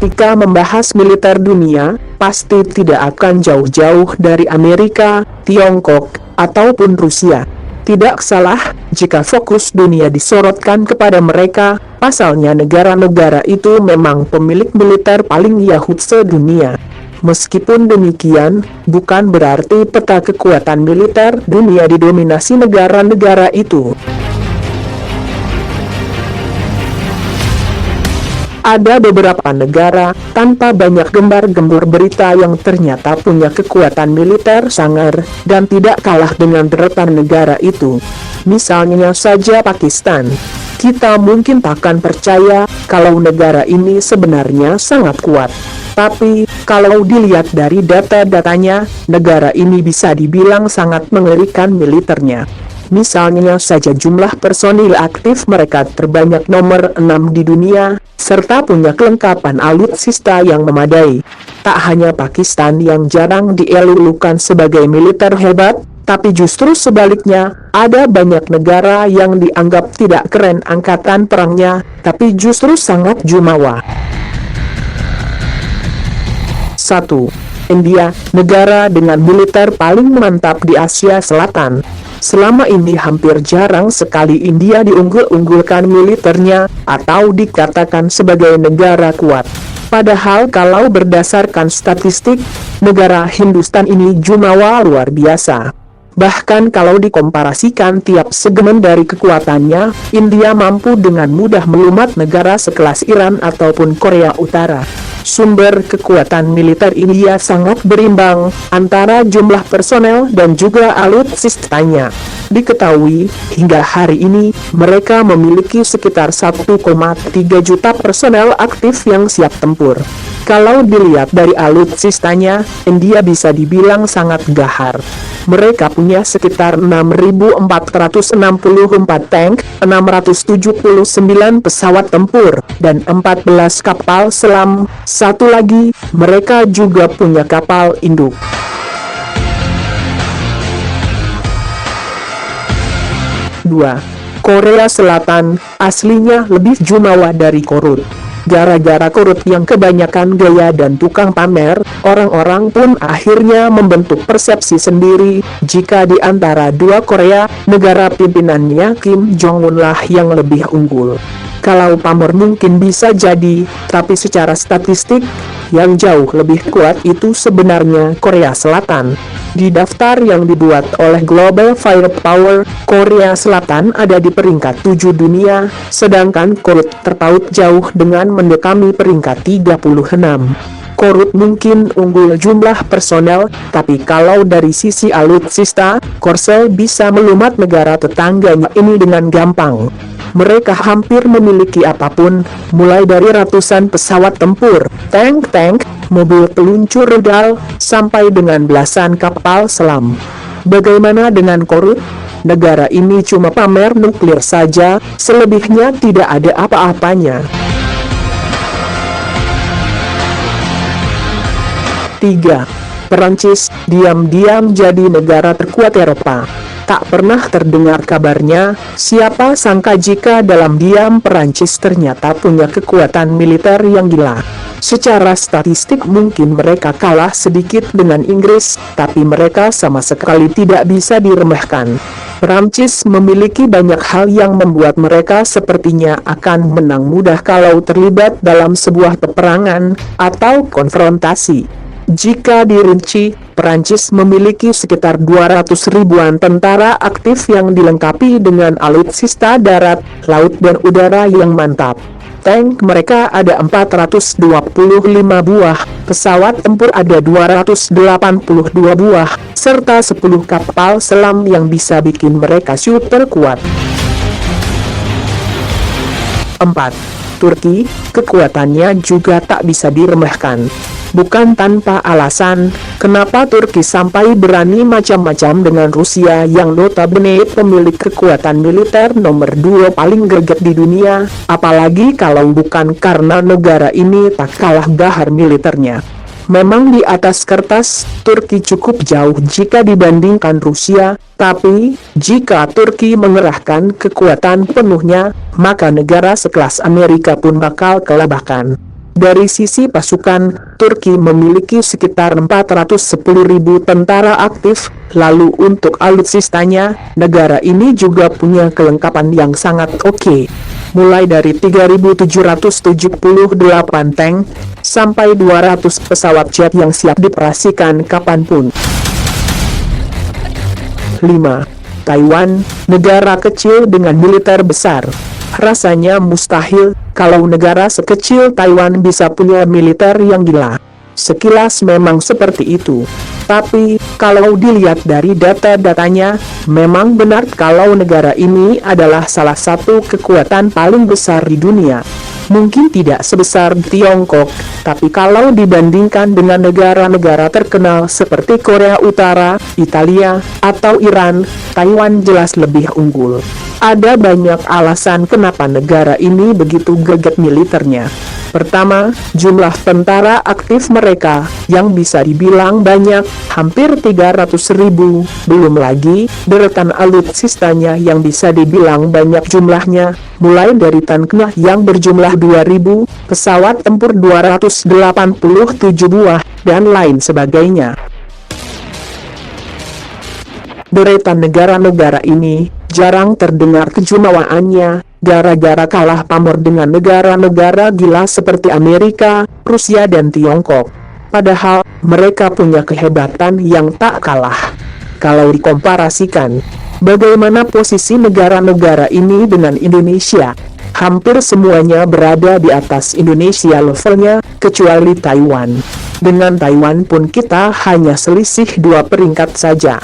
ketika membahas militer dunia, pasti tidak akan jauh-jauh dari Amerika, Tiongkok, ataupun Rusia. Tidak salah jika fokus dunia disorotkan kepada mereka, pasalnya negara-negara itu memang pemilik militer paling yahut sedunia. Meskipun demikian, bukan berarti peta kekuatan militer dunia didominasi negara-negara itu. Ada beberapa negara, tanpa banyak gembar-gembor berita yang ternyata punya kekuatan militer sangar, dan tidak kalah dengan deretan negara itu. Misalnya saja Pakistan. Kita mungkin takkan percaya, kalau negara ini sebenarnya sangat kuat. Tapi, kalau dilihat dari data-datanya, negara ini bisa dibilang sangat mengerikan militernya. Misalnya saja jumlah personil aktif mereka terbanyak nomor 6 di dunia, serta punya kelengkapan alutsista yang memadai. Tak hanya Pakistan yang jarang dielulukan sebagai militer hebat, tapi justru sebaliknya, ada banyak negara yang dianggap tidak keren angkatan perangnya, tapi justru sangat jumawa. 1. India, negara dengan militer paling mantap di Asia Selatan. Selama ini hampir jarang sekali India diunggul-unggulkan militernya, atau dikatakan sebagai negara kuat. Padahal kalau berdasarkan statistik, negara Hindustan ini jumawa luar biasa. Bahkan kalau dikomparasikan tiap segmen dari kekuatannya, India mampu dengan mudah melumat negara sekelas Iran ataupun Korea Utara. Sumber kekuatan militer India sangat berimbang antara jumlah personel dan juga alutsistanya. Diketahui, hingga hari ini, mereka memiliki sekitar 1,3 juta personel aktif yang siap tempur. Kalau dilihat dari alutsistanya, India bisa dibilang sangat gahar. Mereka punya sekitar 6.464 tank, 679 pesawat tempur, dan 14 kapal selam. Satu lagi, mereka juga punya kapal induk. Dua, Korea Selatan, aslinya lebih jumawa dari Korut. Gara-gara Korut yang kebanyakan gaya dan tukang pamer, orang-orang pun akhirnya membentuk persepsi sendiri, jika di antara dua Korea, negara pimpinannya Kim Jong-un lah yang lebih unggul. Kalau pamor mungkin bisa jadi, tapi secara statistik, yang jauh lebih kuat itu sebenarnya Korea Selatan. Di daftar yang dibuat oleh Global Firepower, Korea Selatan ada di peringkat 7 dunia, sedangkan Korut terpaut jauh dengan mendekami peringkat 36. Korut mungkin unggul jumlah personel, tapi kalau dari sisi alutsista, Korsel bisa melumat negara tetangganya ini dengan gampang. Mereka hampir memiliki apapun, mulai dari ratusan pesawat tempur, tank-tank, mobil peluncur rudal, sampai dengan belasan kapal selam. Bagaimana dengan Korut? Negara ini cuma pamer nuklir saja, selebihnya tidak ada apa-apanya. 3. Perancis, diam-diam jadi negara terkuat Eropa. Tak pernah terdengar kabarnya, siapa sangka jika dalam diam Perancis ternyata punya kekuatan militer yang gila. Secara statistik mungkin mereka kalah sedikit dengan Inggris, tapi mereka sama sekali tidak bisa diremehkan. Perancis memiliki banyak hal yang membuat mereka sepertinya akan menang mudah kalau terlibat dalam sebuah peperangan atau konfrontasi. Jika dirinci, Perancis memiliki sekitar 200 ribuan tentara aktif yang dilengkapi dengan alutsista darat, laut dan udara yang mantap. Tank mereka ada 425 buah, pesawat tempur ada 282 buah, serta 10 kapal selam yang bisa bikin mereka shooter kuat. 4. Turki, kekuatannya juga tak bisa diremehkan. Bukan tanpa alasan, kenapa Turki sampai berani macam-macam dengan Rusia yang notabene pemilik kekuatan militer nomor 2 paling greget di dunia, apalagi kalau bukan karena negara ini tak kalah gahar militernya. Memang di atas kertas, Turki cukup jauh jika dibandingkan Rusia, tapi jika Turki mengerahkan kekuatan penuhnya, maka negara sekelas Amerika pun bakal kelabahkan. Dari sisi pasukan, Turki memiliki sekitar 410.000 tentara aktif, lalu untuk alutsistanya, negara ini juga punya kelengkapan yang sangat oke. Mulai dari 3.778 tank, sampai 200 pesawat jet yang siap dioperasikan kapanpun. 5. Taiwan, negara kecil dengan militer besar. Rasanya mustahil kalau negara sekecil Taiwan bisa punya militer yang gila. Sekilas memang seperti itu. Tapi, kalau dilihat dari data-datanya, memang benar kalau negara ini adalah salah satu kekuatan paling besar di dunia. Mungkin tidak sebesar Tiongkok, tapi kalau dibandingkan dengan negara-negara terkenal seperti Korea Utara, Italia, atau Iran, Taiwan jelas lebih unggul. Ada banyak alasan kenapa negara ini begitu gagah militernya. Pertama, jumlah tentara aktif mereka, yang bisa dibilang banyak, hampir 300.000, belum lagi, deretan alutsistanya yang bisa dibilang banyak jumlahnya, mulai dari tanknya yang berjumlah 2.000, pesawat tempur 287 buah, dan lain sebagainya. Deretan negara-negara ini, jarang terdengar kejumawaannya, gara-gara kalah pamor dengan negara-negara gila seperti Amerika, Rusia dan Tiongkok. Padahal, mereka punya kehebatan yang tak kalah. Kalau dikomparasikan, bagaimana posisi negara-negara ini dengan Indonesia? Hampir semuanya berada di atas Indonesia levelnya, kecuali Taiwan. Dengan Taiwan pun kita hanya selisih 2 peringkat saja.